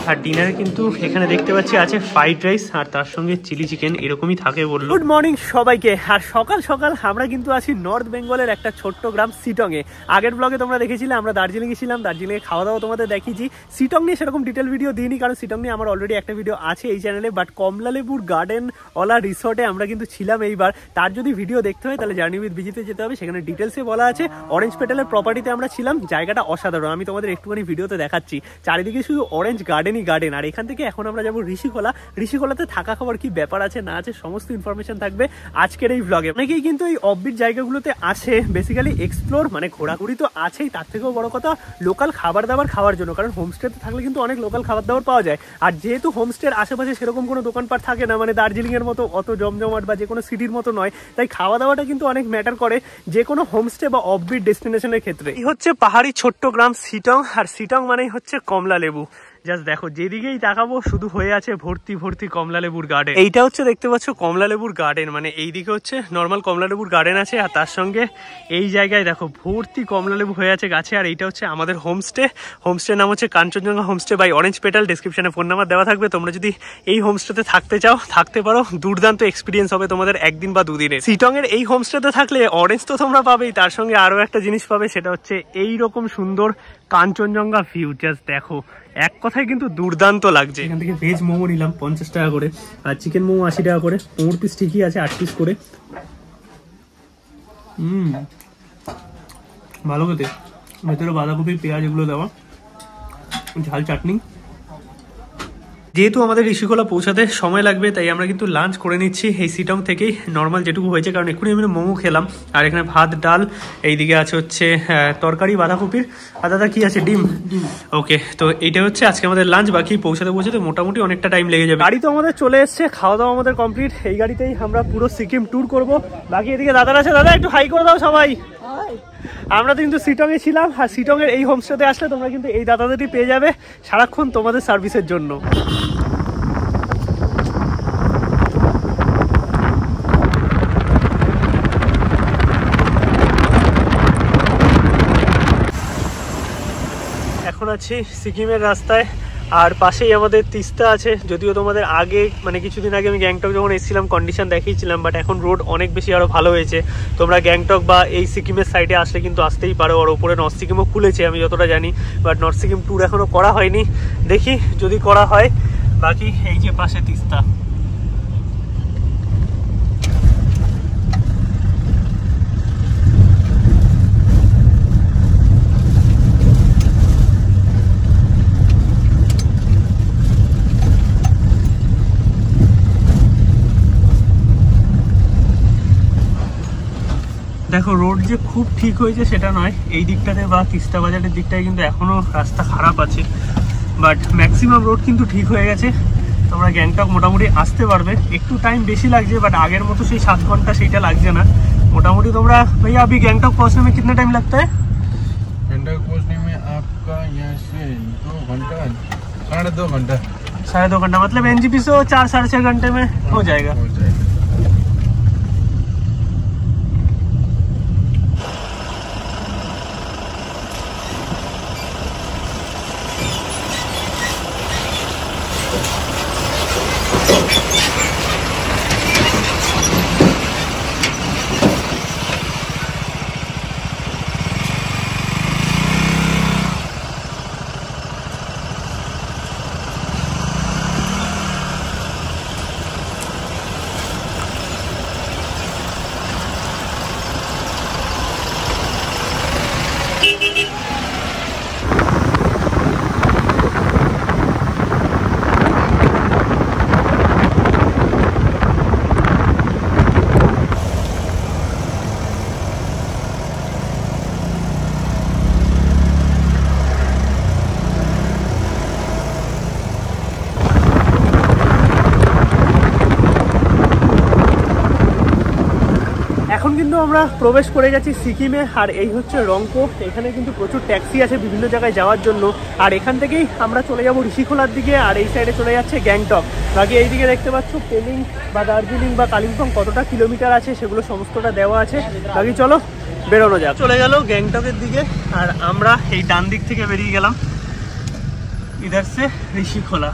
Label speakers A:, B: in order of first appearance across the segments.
A: আর ডিনারে কিন্তু এখানে দেখতে পাচ্ছি আছে ফ্রাইড রাইস আর তার সঙ্গে চিলি চিকেন, এরকমই থাকে বললো। গুড মর্নিং সবাইকে। আর সকাল সকাল আমরা কিন্তু আছি নর্থ বেঙ্গলের একটা ছোট্ট গ্রাম শিটংয়ে। আগের ব্লগে তোমরা দেখেছিলে আমরা দার্জিলিং গেছিলাম, দার্জিলিংয়ে খাওয়া দাওয়া তোমাদের দেখিয়েছি। শিটং নিয়ে সেরকম ডিটেল ভিডিও দিইনি, কারণ শিটং নিয়ে আমার অলরেডি একটা ভিডিও আছে এই চ্যানেলে। বাট কমলালেবুর গার্ডেন ওলা রিসর্টে আমরা কিন্তু ছিলাম এইবার। তার যদি ভিডিও দেখতে হয় তাহলে জার্নি উইথ বিজিতে যেতে হবে, সেখানে ডিটেলসে বলা আছে। অরেঞ্জ পেটালের প্রপার্টিতে আমরা ছিলাম, জায়গাটা অসাধারণ, আমি তোমাদের একটুখানি ভিডিওতে দেখাচ্ছি। চারিদিকে শুধু অরেঞ্জ গার্ডেনই গার্ডেন। আর এখান থেকে এখন আমরা যাবো ঋষিখোলা। ঋষিখোলাতে থাকা খাবার কি ব্যাপার আছে না আছে সমস্ত ইনফরমেশন থাকবে আজকের এই ব্লগে। অনেকেই কিন্তু এই অফবিট জায়গাগুলোতে আসে বেসিক্যালি এক্সপ্লোর, মানে ঘোরাঘুরি তো আছেই, তার থেকেও বড় কথা লোকাল খাবার দাবার খাওয়ার জন্য। কারণ হোমস্টেতে থাকলে কিন্তু অনেক লোকাল খাবার দাবার পাওয়া যায়। আর যেহেতু হোমস্টের আশেপাশে সেরকম কোনো দোকানপাট থাকে না, মানে দার্জিলিংয়ের মতো অত জমজমাট বা যে কোনো সিটির মতো নয়, তাই খাওয়া দাওয়াটা কিন্তু অনেক ম্যাটার করে যে কোনো হোমস্টে বা অফবিট ডেস্টিনেশনের ক্ষেত্রে। এই হচ্ছে পাহাড়ি ছোট্ট গ্রাম শিটং। আর শিটং মানেই হচ্ছে কমলা লেবু। জাস্ট দেখো, যেদিকেই তাকাবো শুধু হয়ে আছে ভর্তি ভর্তি কমলা লেবুর গার্ডেন। এইটা হচ্ছে দেখতে পাচ্ছ কমলা লেবুর গার্ডেন, মানে এইদিকে হচ্ছে নর্মাল কমলা লেবুর গার্ডেন আছে, আর তার সঙ্গে এই জায়গায় দেখো ভর্তি কমলা লেবু হয়ে আছে গাছে। আর এইটা হচ্ছে আমাদের হোমস্টে। হোমস্টের নাম হচ্ছে Kanchenjunga homestay by orange petal. ডেসক্রিপশনে ফোন নাম্বার দেওয়া থাকবে, তোমরা যদি এই হোমস্টেতে থাকতে চাও থাকতে পারো। দুর্দান্ত এক্সপিরিয়েন্স হবে তোমাদের একদিন বা দুদিনের। শিটং এর এই হোমস্টেতে থাকলে অরেঞ্জ তো তোমরা পাবেই, তার সঙ্গে আরো একটা জিনিস পাবে, সেটা হচ্ছে এইরকম সুন্দর কাঞ্চনজঙ্ঘা ভিউ। জাস্ট দেখো, এক কথায় কিন্তু দুর্দান্ত লাগছে। এখান থেকে ভেজ মোমো নিলাম 50 টাকা করে, আর চিকেন মোমো 80 টাকা করে। 4 পিস ঠিকই আছে, 8 পিস করে। ভালো খেতে, ভেতরে বাঁধাকপি পেঁয়াজ এগুলো দেওয়া, ঝাল চাটনি। যেহেতু আমাদের ঋষিখোলা পৌঁছাতে সময় লাগবে, তাই আমরা কিন্তু লাঞ্চ করে নিচ্ছি এই শিটং থেকেই, নর্মাল যেটুকু হয়েছে। কারণ এক্ষুনি আমি মোমো খেলাম, আর এখানে ভাত ডাল, এইদিকে আছে হচ্ছে তরকারি বাঁধাকপির, আর দাদা কি আছে ডিম। ওকে, তো এইটা হচ্ছে আজকে আমাদের লাঞ্চ। বাকি পৌঁছাতে মোটামুটি অনেকটা টাইম লেগে যাবে। গাড়ি তো আমাদের চলে এসছে, খাওয়া দাওয়া আমাদের কমপ্লিট। এই গাড়িতেই আমরা পুরো সিকিম ট্যুর করব। বাকি এদিকে দাদার আছে, দাদা একটু হাই করে দাও সবাই। আমরা তো কিন্তু শিটংয়ে ছিলাম, আর শিটংয়ের এই হোমস্টেতে আসলে তোমরা কিন্তু এই দাদাদেরই পেয়ে যাবে সারাক্ষণ তোমাদের সার্ভিসের জন্য। এখন আছি সিকিমের রাস্তায়, আর পাশেই আমাদের তিস্তা আছে। যদিও তোমাদের আগে মানে কিছুদিন আগে আমি গ্যাংটক যখন এসেছিলাম কন্ডিশন দেখিয়েছিলাম, বাট এখন রোড অনেক বেশি আরও ভালো হয়েছে। তোমরা গ্যাংটক বা এই সিকিমের সাইডে আসলে কিন্তু আসতেই পারো। আর ওপরে নর্থ সিকিমও খুলেছে আমি যতটা জানি, বাট নর্থ সিকিম ট্যুর এখনও করা হয়নি, দেখি যদি করা হয়। বাকি এই যে পাশে তিস্তা। দেখো, রোড যে খুব ঠিক হয়েছে সেটা নয়, এই দিকটাতে বা তিস্তা বাজারের দিকটায় কিন্তু এখনো রাস্তা খারাপ আছে, বাট ম্যাক্সিমাম রোড কিন্তু ঠিক হয়ে গেছে। তোমরা গ্যাংটক মোটামুটি আসতে পারবে। একটু টাইম বেশি লাগছে, বাট আগের মতো সেই 7 ঘন্টা সেইটা লাগছে না। মোটামুটি তোমরা भैया अभी गैंगटॉक पहुंचने में कितना टाइम लगता है?
B: गैंगटॉक पहुंचने में आपका यहाँ से 2 घंटा 2.5 घंटा
A: 2.5 घंटा, मतलब एनजीपी से 4 साढ़े 6 घंटे में हो जाएगा। এখন কিন্তু আমরা প্রবেশ করে যাচ্ছি সিকিমে, আর এই হচ্ছে রংপো। এখানে কিন্তু প্রচুর ট্যাক্সি আছে বিভিন্ন জায়গায় যাওয়ার জন্য, আর এখান থেকেই আমরা চলে যাব ঋষিখোলার দিকে, আর এই সাইডে চলে যাচ্ছে গ্যাংটক। বাকি এইদিকে দেখতে পাচ্ছ পেলিং বা দার্জিলিং বা কালিম্পং কতটা কিলোমিটার আছে সেগুলো সমস্তটা দেওয়া আছে। বাকি চলো বেরোনো যাক। চলে গেল গ্যাংটকের দিকে, আর আমরা এই ডান দিক থেকে বেরিয়ে গেলাম। इधर से ऋषिखोला।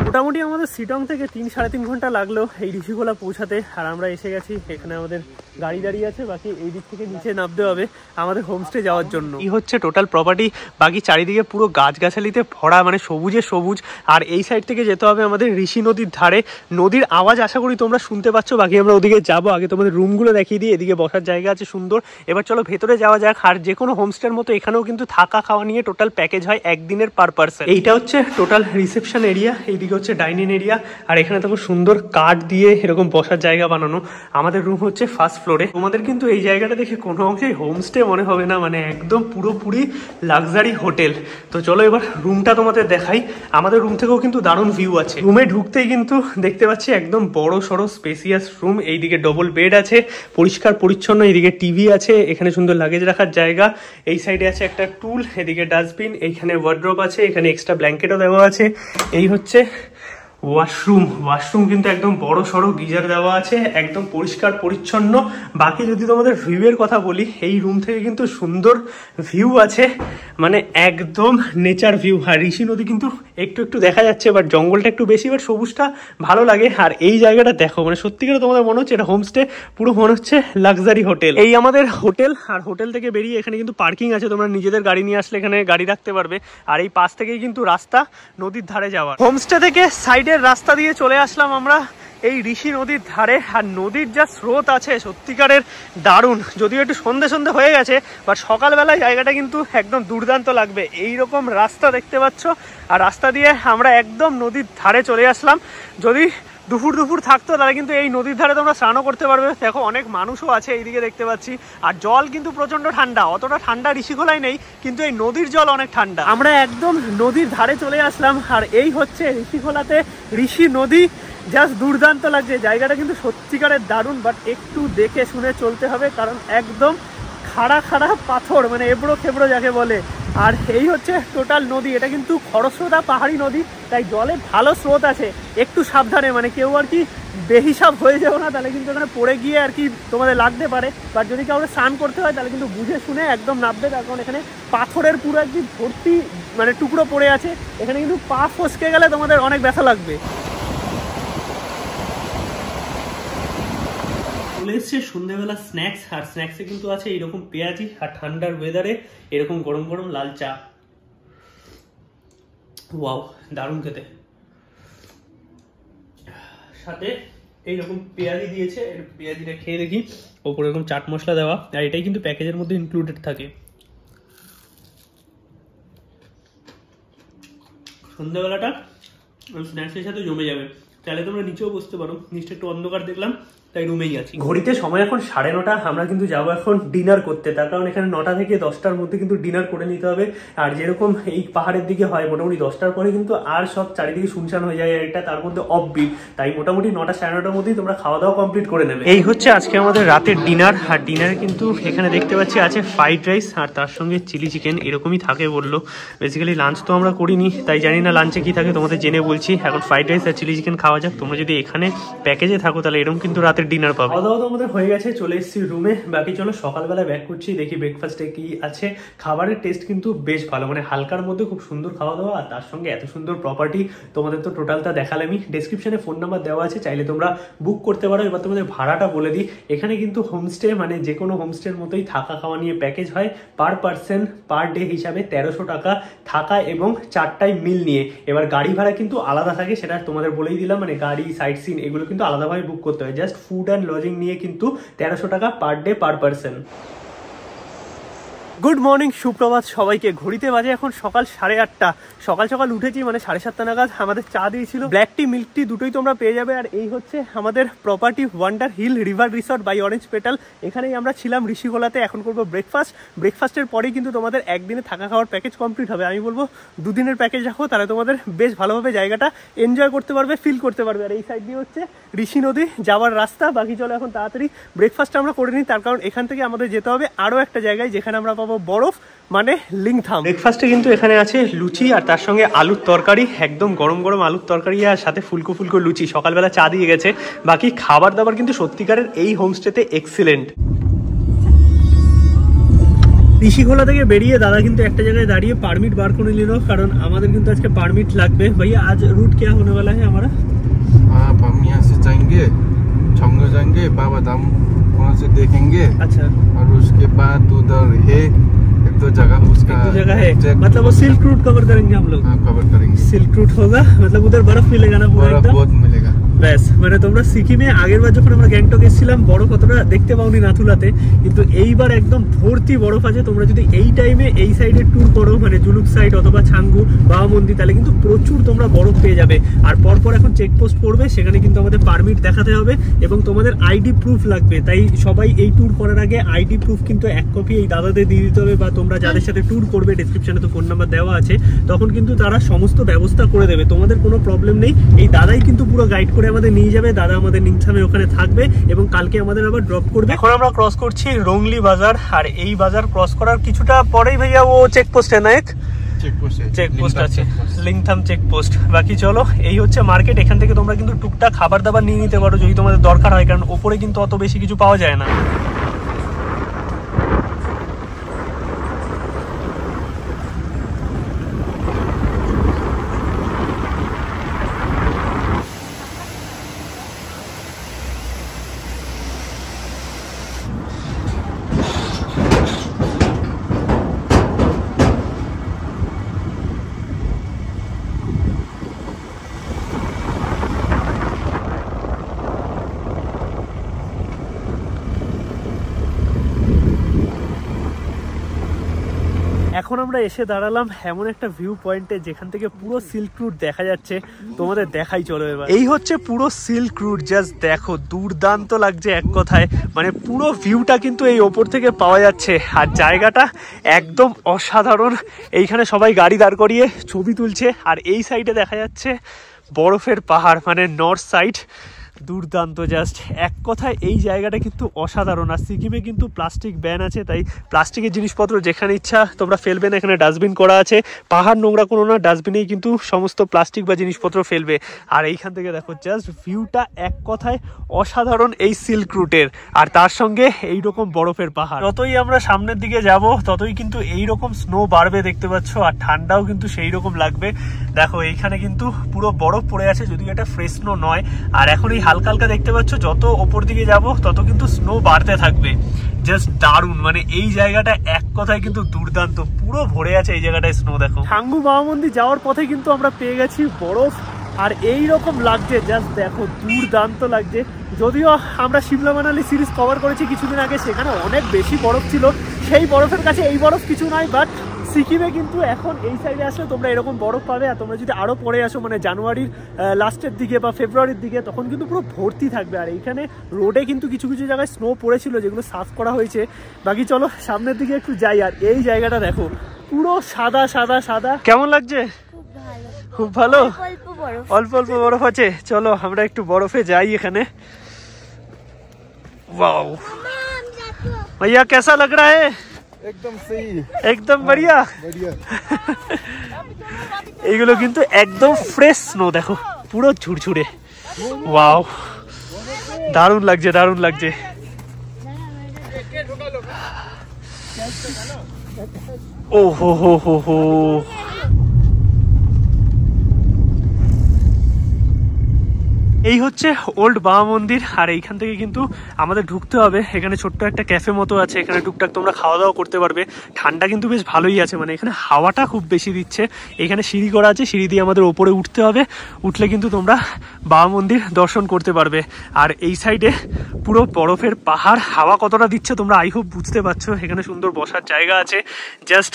A: মোটামুটি আমাদের শিটং থেকে 3-3.5 ঘন্টা লাগলো এই ঋষিখোলা পৌঁছাতে, আর আমরা এসে গেছি। এখানে আমাদের গাড়ি দাঁড়িয়ে আছে, বাকি এই দিক থেকে নিচে নামতে হবে আমাদের হোমস্টে যাওয়ার জন্য। এই হচ্ছে টোটাল প্রপার্টি, বাকি চারিদিকে পুরো গাছগাছালিতে ভরা, মানে সবুজে সবুজ। আর এই সাইড থেকে যেতে হবে আমাদের ঋষি নদীর ধারে। নদীর আওয়াজ আশা করি তোমরা শুনতে পাচ্ছ, বাকি আমরা ওদিকে যাবো। আগে তোমাদের রুমগুলো দেখিয়ে দিই, এদিকে বসার জায়গা আছে সুন্দর। এবার চলো ভেতরে যাওয়া যাক। আর যে কোনো হোমস্টের মতো এখানেও কিন্তু থাকা খাওয়া নিয়ে টোটাল প্যাকেজ হয় একদিনের পার পার্সন। এইটা হচ্ছে টোটাল রিসেপশন এরিয়া, এইদিকে হচ্ছে ডাইনিং এরিয়া, আর এখানে দেখো সুন্দর কাঠ দিয়ে এরকম বসার জায়গা বানানো। আমাদের রুম হচ্ছে ফার্স্ট ফ্লোরে। তোমাদের কিন্তু এই জায়গাটা দেখে কোনো অংশেই হোমস্টে মনে হবে না, মানে একদম পুরোপুরি লাক্সারি হোটেল। তো চলো এবার রুমটা তোমাদের দেখাই। আমাদের রুম থেকেও কিন্তু দারুণ ভিউ আছে। রুমে ঢুকতেই কিন্তু দেখতে পাচ্ছি একদম বড় সড়ো স্পেসিয়াস রুম। এইদিকে ডবল বেড আছে, পরিষ্কার পরিচ্ছন্ন। এইদিকে টিভি আছে, এখানে সুন্দর লাগেজ রাখার জায়গা। এই সাইডে আছে একটা টুল, এদিকে ডাস্টবিন, এইখানে ওয়ার্ড্রোব আছে, এখানে এক্সট্রা ব্ল্যাঙ্কেটও দেওয়া আছে। এই হচ্ছে ওয়াশরুম কিন্তু একদম বড় সড়ো, গিজার দেওয়া আছে, একদম পরিষ্কার পরিচ্ছন্ন। বাকি যদি তোমাদের ভিউয়ের কথা বলি, এই রুম থেকে কিন্তু সুন্দর ভিউ আছে, মানে একদম নেচার ভিউ। আর ঋষি নদী কিন্তু একটু একটু দেখা যাচ্ছে, বাট জঙ্গলটা একটু বেশি, বাট সবুজটা ভালো লাগে। আর এই জায়গাটা দেখো, মানে সত্যিকার তোমাদের মনে হচ্ছে এটা হোমস্টে, পুরো মনে হচ্ছে লাক্সারি হোটেল। এই আমাদের হোটেল, আর হোটেল থেকে বেরিয়ে এখানে কিন্তু পার্কিং আছে, তোমরা নিজেদের গাড়ি নিয়ে আসলে এখানে গাড়ি রাখতে পারবে। আর এই পাশ থেকেই কিন্তু রাস্তা নদীর ধারে যাওয়ার। হোমস্টে থেকে সাইডের রাস্তা দিয়ে চলে আসলাম আমরা এই ঋষি নদীর ধারে। আর নদীর যা স্রোত আছে সত্যিকারের দারুণ, যদিও একটু সন্ধে সন্ধে হয়ে গেছে, বাট সকালবেলায় জায়গাটা কিন্তু একদম দুর্দান্ত লাগবে। এইরকম রাস্তা দেখতে পাচ্ছ, আর রাস্তা দিয়ে আমরা একদম নদীর ধারে চলে আসলাম। যদি দুপুর থাকতো তাহলে কিন্তু এই নদীর ধারে তোমরা স্নানও করতে পারবে। দেখো অনেক মানুষও আছে এইদিকে দেখতে পাচ্ছি। আর জল কিন্তু প্রচন্ড ঠান্ডা, অতটা ঠান্ডা ঋষিখোলায় নেই, কিন্তু এই নদীর জল অনেক ঠান্ডা। আমরা একদম নদীর ধারে চলে আসলাম, আর এই হচ্ছে ঋষিখোলাতে ঋষি নদী। জাস্ট দুর্দান্ত লাগছে জায়গাটা, কিন্তু সত্যিকারের দারুণ। বাট একটু দেখে শুনে চলতে হবে, কারণ একদম খাড়া খাড়া পাথর, মানে এবড়ো খেবড়ো যাকে বলে। আর এই হচ্ছে টোটাল নদী, এটা কিন্তু খরস্রোতা পাহাড়ি নদী, তাই জলে ভালো স্রোত আছে। একটু সাবধানে, মানে কেউ আর কি বেহিসাব হয়ে যাবো না, তাহলে কিন্তু এখানে পড়ে গিয়ে আর কি তোমাদের লাগতে পারে। বাট যদি কাউকে স্নান করতে হয় তাহলে কিন্তু বুঝে শুনে একদম নামবে, তার কারণ এখানে পাথরের পুরো একটি ভর্তি মানে টুকরো পড়ে আছে। এখানে কিন্তু পা ফসকে গেলে তোমাদের অনেক ব্যথা লাগবে। চলে এসছে সন্ধ্যেবেলা স্ন্যাক্স, আর স্ন্যাক্সে কিন্তু আছে এইরকম পেঁয়াজি, আর ঠান্ডার ওয়েদারে এরকম গরম গরম লাল চা। ওয়াও, দারুণ খেতে। সাথে এইরকম পেঁয়াজি দিয়েছে, পেঁয়াজিটা খেয়ে দেখি। ওপরে এরকম চাট মশলা দেওয়া, আর এটাই কিন্তু প্যাকেজের মধ্যে ইনক্লুডেড থাকে। সন্ধ্যাবেলাটা স্ন্যাক্সের সাথে জমে যাবে। তাহলে তোমরা নিচেও বসতে পারো, নিচটা একটু অন্ধকার দেখলাম তাই রুমেই আছি। ঘড়িতে সময় এখন 9:30। আমরা কিন্তু যাবো এখন ডিনার করতে, তার কারণ এখানে 9টা থেকে 10টার মধ্যে কিন্তু ডিনার করে নিতে হবে। আর যেরকম এই পাহাড়ের দিকে হয় মোটামুটি 10টার পরে কিন্তু আর সব চারিদিকে শুনশান হয়ে যায়, এটা তার মধ্যে অফবিট, তাই মোটামুটি 9টা 9:30টার মধ্যেই তোমরা খাওয়া দাওয়া কমপ্লিট করে নেবে। এই হচ্ছে আজকে আমাদের রাতের ডিনার। আর ডিনারে কিন্তু এখানে দেখতে পাচ্ছি আছে ফ্রাইড রাইস, আর তার সঙ্গে চিলি চিকেন, এরকমই থাকে বললো। বেসিক্যালি লাঞ্চ তো আমরা করিনি, তাই জানি না লাঞ্চে কি থাকে, তোমাদের জেনে বলছি। এখন ফ্রাইড রাইস আর চিলি চিকেন খাওয়া যাক। তোমরা যদি এখানে প্যাকেজে থাকো তাহলে এরকম কিন্তু রাতের ডিনার পাবে। খাওয়া দাওয়া তো আমাদের হয়ে গেছে, চলে এসেছি রুমে। বাকি চলো সকালবেলা ব্যাক করছি, দেখি ব্রেকফাস্টে কি আছে। খাবারের টেস্ট কিন্তু বেশ ভালো, মানে হালকার মধ্যে খুব সুন্দর খাওয়া দাওয়া, আর তার সঙ্গে এত সুন্দর প্রপার্টি। তোমাদের তো টোটালটা দেখালামই। ডেসক্রিপশনে ফোন নাম্বার দেওয়া আছে, চাইলে তোমরা বুক করতে পারো। এবার তোমাদের ভাড়াটা বলে দিই। এখানে কিন্তু হোমস্টে, মানে যে কোনো হোমস্টের মতোই থাকা খাওয়া নিয়ে প্যাকেজ হয়। পার পার্সন পার ডে হিসাবে 1300 টাকা থাকা এবং 4টায় মিল নিয়ে। এবার গাড়ি ভাড়া কিন্তু আলাদা থাকে, সেটা তোমাদের বলেই দিলাম। মানে গাড়ি, সাইট সিন এগুলো কিন্তু আলাদাভাবে বুক করতে হয়। জাস্ট ফুড অ্যান্ড লজিং নিয়ে কিন্তু 1300 টাকা per day per person. Good morning, সুপ্রভাত সবাইকে। ঘড়িতে বাজে এখন সকাল 8:30। সকাল সকাল উঠেছি, মানে 7:30 নাগাদ। আমাদের চা দিয়েছিল, ব্ল্যাক টি মিল্ক টি দুটোই তোমরা পেয়ে যাবে। আর এই হচ্ছে আমাদের property wonder hill river resort by orange petal. এখানেই আমরা ছিলাম ঋষিখোলাতে। এখন করবো ব্রেকফাস্ট। ব্রেকফাস্টের পরেই কিন্তু তোমাদের একদিনে থাকা খাওয়ার প্যাকেজ কমপ্লিট হবে। আমি বলবো 2 দিনের প্যাকেজ রাখো, তাহলে তোমাদের বেশ ভালোভাবে জায়গাটা এনজয় করতে পারবে, ফিল করতে পারবে। আর এই সাইড দিয়ে হচ্ছে ঋষি নদী যাওয়ার রাস্তা। বাকি চলো এখন তাড়াতাড়ি ব্রেকফাস্ট আমরা করে নিই, তার কারণ এখান থেকে আমাদের যেতে হবে আরও একটা জায়গায়, যেখানে আমরা পাবো বরফ, মানে লিংথাম। ব্রেকফাস্টে কিন্তু এখানে আছে লুচি আর তার সঙ্গে আলুর তরকারি, একদম গরম গরম আলুর তরকারি আর সাথে ফুলকো ফুলকো লুচি। সকালবেলা চা দিয়ে গেছে। বাকি খাবার দাবার কিন্তু সত্যিকারের এই হোমস্টেতে এক্সিলেন্ট। ঋষিখোলা থেকে বেরিয়ে দাদা কিন্তু একটা জায়গায় দাঁড়িয়ে পারমিট বার করে নিল, কারণ আমাদের কিন্তু আজকে পারমিট লাগবে। ভাইয়া আজ রুট क्या होने वाला है हमारा?
B: आप हम यहाँ से जाएंगे छंगो जाएंगे, बाबा धाम वहाँ से देखेंगे।
A: अच्छा,
B: और उसके बाद उधर है एक दो जगह, उसका
A: एक दो जगह है, मतलब वो सिल्क रूट कवर करेंगे हम लोग।
B: हाँ, कवर करेंगे।
A: सिल्क रूट होगा, मतलब उधर बर्फ मिलेगा ना पूरा एकदम?
B: बहुत मिलेगा।
A: ব্যাস, মানে তোমরা সিকিমে আগের বার যখন আমরা গ্যাংটক এসেছিলাম বরফ অতটা দেখতে পাওনি নাথুলাতে, কিন্তু এইবার একদম ভর্তি বরফ আছে। তোমরা যদি এই টাইমে এই সাইডে ট্যুর করো, মানে জুলুক সাইড অথবা ছাঙ্গু বাবা মন্দির, তাহলে কিন্তু প্রচুর তোমরা বরফ পেয়ে যাবে। আর পরপর এখন চেকপোস্ট পড়বে, সেখানে কিন্তু আমাদের পারমিট দেখাতে হবে এবং তোমাদের আইডি প্রুফ লাগবে। তাই সবাই এই ট্যুর করার আগে আইডি প্রুফ কিন্তু এক কপি এই দাদাদের দিয়ে দিতে হবে, বা তোমরা যাদের সাথে ট্যুর করবে ডেসক্রিপশনে তো ফোন নাম্বার দেওয়া আছে, তখন কিন্তু তারা সমস্ত ব্যবস্থা করে দেবে। তোমাদের কোনো প্রবলেম নেই, এই দাদাই কিন্তু পুরো গাইড করে আমাদের নিয়ে যাবে। দাদা আমাদের নিংথামে ওখানে থাকবে এবং কালকে আমাদের আবার ড্রপ করবে। এখন আমরা ক্রস করছি রংলি বাজার, আর এই বাজার ক্রস করার কিছুটা পরেই ভাইয়া ও চেকপোস্টে নায়ক চেকপোস্ট আছে, লিংথাম চেকপোস্ট। বাকি চলো, এই হচ্ছে মার্কেট। এখান থেকে তোমরা কিন্তু টুকটাক খাবার দাবার নিয়ে নিতে পারো যদি তোমাদের দরকার হয়, কারণ ওপরে কিন্তু অত বেশি কিছু পাওয়া যায় না। এখন আমরা এসে দাঁড়ালাম এমন একটা ভিউ পয়েন্টে যেখান থেকে পুরো সিল্ক রুট দেখা যাচ্ছে। তোমাদের দেখাই চলো এবার। এই হচ্ছে পুরো সিল্ক রুট, জাস্ট দেখো, দুর্দান্ত লাগছে এক কথায়। মানে পুরো ভিউটা কিন্তু এই ওপর থেকে পাওয়া যাচ্ছে, আর জায়গাটা একদম অসাধারণ। এইখানে সবাই গাড়ি দাঁড় করিয়ে ছবি তুলছে, আর এই সাইডে দেখা যাচ্ছে বরফের পাহাড়, মানে নর্থ সাইড। দুর্দান্ত, জাস্ট এক কথায় এই জায়গাটা কিন্তু অসাধারণ। আর সিকিমে কিন্তু প্লাস্টিক ব্যান আছে, তাই প্লাস্টিকের জিনিসপত্র যেখানে ইচ্ছা তোমরা ফেলবে না। এখানে ডাস্টবিন করা আছে, পাহাড় নোংরা কোনো না, ডাস্টবিনেই কিন্তু সমস্ত প্লাস্টিক বা জিনিসপত্র ফেলবে। আর এইখান থেকে দেখো জাস্ট ভিউটা এক কথায় অসাধারণ এই সিল্ক রুটের, আর তার সঙ্গে এইরকম বরফের পাহাড়। যতই আমরা সামনের দিকে যাব ততই কিন্তু এইরকম স্নো বাড়বে, দেখতে পাচ্ছ, আর ঠান্ডাও কিন্তু সেই রকম লাগবে। দেখো এইখানে কিন্তু পুরো বরফ পড়ে আছে, যদিও এটা ফ্রেশ স্নো নয়। আর এখন এই হালকা হালকা দেখতে পাচ্ছ, যত ওপর দিকে যাব তত কিন্তু স্নো বাড়তে থাকবে। জাস্ট দারুণ, মানে এই জায়গাটা এক কথায় কিন্তু দুর্দান্ত, পুরো ভরে আছে এই জায়গাটায় স্নো। দেখো ছাঙ্গু বাবা মন্দির যাওয়ার পথে কিন্তু আমরা পেয়ে গেছি বরফ, আর এই রকম লাগছে, জাস্ট দেখো, দুর্দান্ত লাগছে। যদিও আমরা সিমলা মানালি সিরিজ কভার করেছি কিছুদিন আগে, সেখানে অনেক বেশি বরফ ছিল, সেই বরফের কাছে এই বরফ কিছু নয়। বাট সিকিমে কিন্তু এখন এই সাইডে আসলে তোমরা এরকম বরফ পাবে। আর তোমরা যদি আরো পরে আসো, মানে জানুয়ারির লাস্টের দিকে বা ফেব্রুয়ারির দিকে, তখন কিন্তু পুরো ভর্তি থাকবে। আর এইখানে রোডে কিন্তু কিছু কিছু জায়গায় স্নো পড়েছিল, যেগুলো সাফ করা হয়েছে। বাকি চলো সামনের দিকে একটু যাই। আর এই জায়গাটা দেখো, পুরো সাদা সাদা সাদা। কেমন লাগছে? খুব ভালো, অল্প অল্প বরফ আছে। চলো আমরা একটু বরফে যাই এখানে। वाओ भैया, कैसा लग रहा है?
B: एकदम सही,
A: एकदम बढ़िया
B: बढ़िया।
A: এইগুলো কিন্তু একদম ফ্রেশ স্নো, দেখো পুরো ঝুরঝুরে। ওয়াও, দারুণ লাগছে, দারুণ লাগছে। ও হো হো হো হো। এই হচ্ছে ওল্ড বাবা মন্দির, আর এইখান থেকে কিন্তু আমাদের ঢুকতে হবে। এখানে ছোট্ট একটা ক্যাফে মতো আছে, এখানে টুকটাক তোমরা খাওয়া দাওয়া করতে পারবে। ঠান্ডা কিন্তু বেশ ভালোই আছে, মানে এখানে হাওয়াটা খুব বেশি দিচ্ছে। এখানে সিঁড়ি করা আছে, সিঁড়ি দিয়ে আমাদের ওপরে উঠতে হবে। উঠলে কিন্তু তোমরা বাবা মন্দির দর্শন করতে পারবে। আর এই সাইডে পুরো বরফের পাহাড়, হাওয়া কতটা দিচ্ছে তোমরা আই হোপ বুঝতে পারছো। এখানে সুন্দর বসার জায়গা আছে, জাস্ট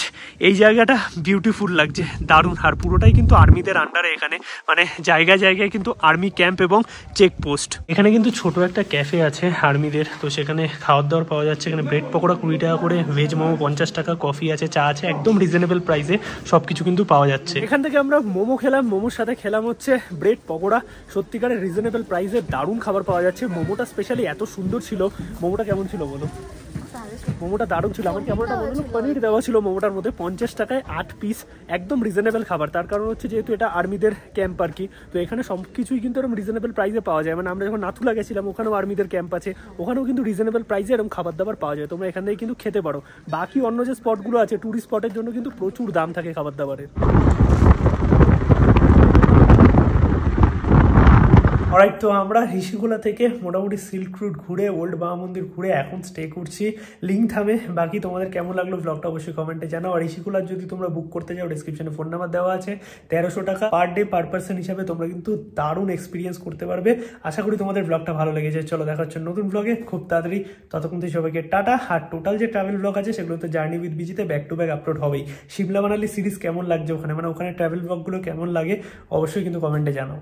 A: এই জায়গাটা বিউটিফুল লাগছে, দারুণ। আর পুরোটাই কিন্তু আর্মিদের আন্ডারে এখানে, মানে জায়গায় জায়গায় কিন্তু আর্মি ক্যাম্প এবং চেকপোস্ট। এখানে কিন্তু ছোট একটা ক্যাফে আছে আর্মিদের, তো সেখানে খাওয়ার দাওয়ার পাওয়া যাচ্ছে। এখানে ব্রেড পকোড়া 20 টাকা করে, ভেজ মোমো 50 টাকা, কফি আছে, চা আছে, একদম রিজনেবল প্রাইসে সবকিছু কিন্তু পাওয়া যাচ্ছে। এখান থেকে আমরা মোমো খেলাম, মোমোর সাথে খেলাম হচ্ছে ব্রেড পকোড়া। সত্যিকারের রিজনেবল প্রাইসে দারুণ খাবার পাওয়া যাচ্ছে। মোমোটা স্পেশালি এত সুন্দর ছিল। মোমোটা কেমন ছিল বলো? মোমোটা দারুণ ছিল। আমার কেমনটা মনে হলো, পনির দেওয়া ছিল মোমোটার মধ্যে। 50 টাকায় 8 পিস, একদম রিজনেবল খাবার। তার কারণ হচ্ছে যেহেতু এটা আর্মিদের ক্যাম্প আর কি, তো এখানে সব কিছুই কিন্তু এরকম রিজনেবল প্রাইসে পাওয়া যায়। মানে আমরা যখন নাথুলা গেছিলাম ওখানেও আর্মিদের ক্যাম্প আছে, ওখানেও কিন্তু রিজনেবল প্রাইসে এরকম খাবার দাবার পাওয়া যায়। তোমরা এখান থেকে কিন্তু খেতে পারো। বাকি অন্য যে স্পটগুলো আছে টুরিস্ট স্পটের জন্য কিন্তু প্রচুর দাম থাকে খাবার দাবারের। অলরাইট, তো আমরা ঋষিকোলা থেকে মোটামুটি সিল্ক রুট ঘুরে, ওল্ড বাবা মন্দির ঘুরে এখন স্টে করছি লিংথামে। বাকি তোমাদের কেমন লাগলো ব্লগটা অবশ্যই কমেন্টে জানাও। আর ঋষিকোলার যদি তোমরা বুক করতে যাও, ডিসক্রিপশনে ফোন নাম্বার দেওয়া আছে। 1300 টাকা পার ডে পার পার্সন হিসাবে তোমরা কিন্তু দারুণ এক্সপিরিয়েন্স করতে পারবে। আশা করি তোমাদের ব্লগটা ভালো লেগেছে। চলো দেখা হচ্ছে নতুন ব্লগে খুব তাড়াতাড়ি। ততক্ষণ থেকে সবাইকে টাটা। আর টোটাল যে ট্রাভেল ব্লগ আছে সেগুলো তো জার্নি উইথ বিজিতে ব্যাক টু ব্যাক আপলোড হবেই। সিমলা মানালি সিরিজ কেমন লাগছে ওখানে, মানে ওখানে ট্রাভেল ব্লগগুলো কেমন লাগে অবশ্যই কিন্তু কমেন্টে জানাও।